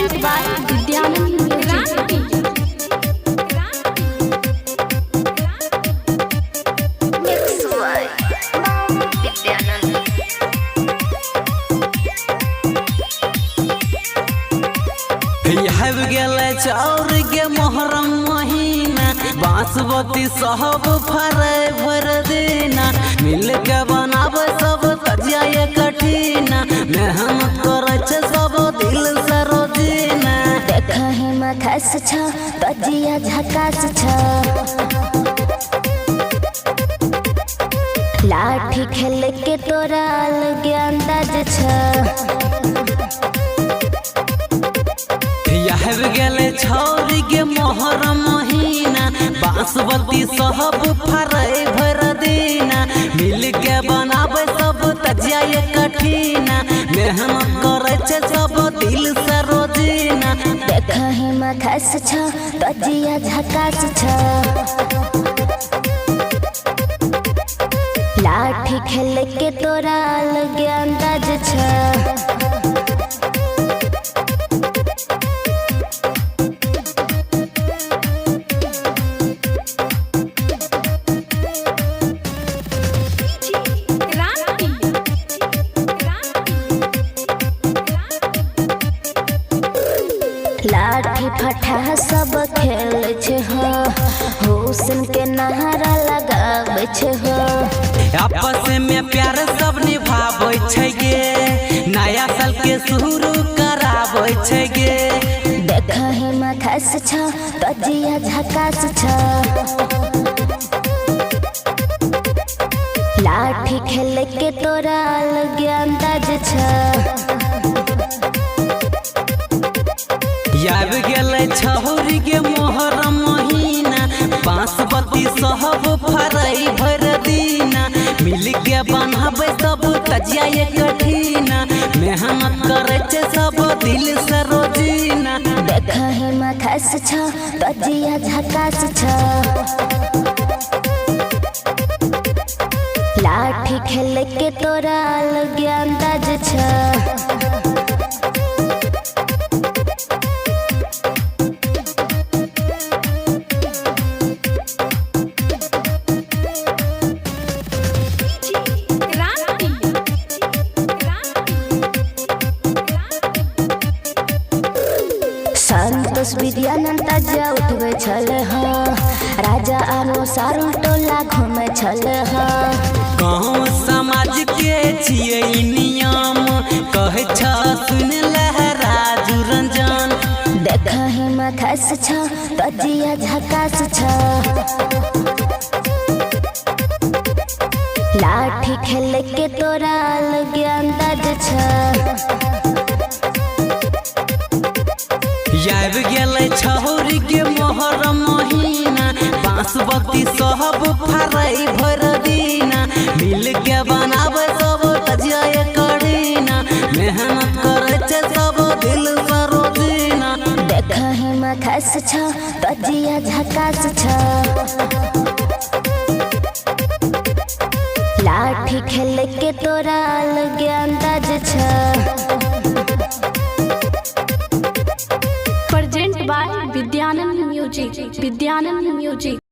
Present by Vidyanand Music. Mix by Vidyanand. हव गेले चाउर के मोहरम महीना बांसवती सब फरे भर देना मिल के बनाब सब तजिया ये कठिना मेहनत करे छे सब दिल से रोजीना देखा है मखस छ तजिया झकास छ लाठी खेल के तोरा अलग अंदाज छ हव गेले छौरी के मोहरम महीना बांसवती सब फरे भर देना मिल के बनाबे सब तजिया ये कठिना मेहनत करे छे सब दिल से रोजीना देखा है मखस छ तजिया झकास छ लाठी खेल के तोरा अलग अंदाज छ लाठी फटा सब खेल छे हो हुस्न के नहरा लगावे छे हो आपस में प्यार सब निभावे छै गे नया साल के शुरू करावे छै गे देखा है मखस छ तजिया झकास छ लाठी खेल के तोरा अलग अंदाज छ याब गेले छौरी के मोहरम महीना बांसवती सब फरई भर दीना मिल के बनाबे सब तजिया ये कठिना मेहनत करे छे सब दिल से रोजीना देखा है मखस छ तजिया झकास छ लाठी खेल के तोरा अलग अंदाज छ संतोष विद्यानंद तजिया उठवे छल ह राजा अनुसार टोला घूमे छल ह गाँव समाज के छिए ई नियम कहे छ सुन लहराजू रंजन देखा है मखस छ तजिया झकास छ लाठी खेल के तोरा अलग अंदाज छ याब गेले छौरी के मोहरम महीना बांसवती सब फरई भर दीना मिल के बनाबे सब तजिया ये कठिना मेहनत करे छे सब दिल से रोजीना देखा है मखस छ तजिया झकास छ लाठी खेल के तोरा अलग अंदाज छ Present by Vidyanand Music.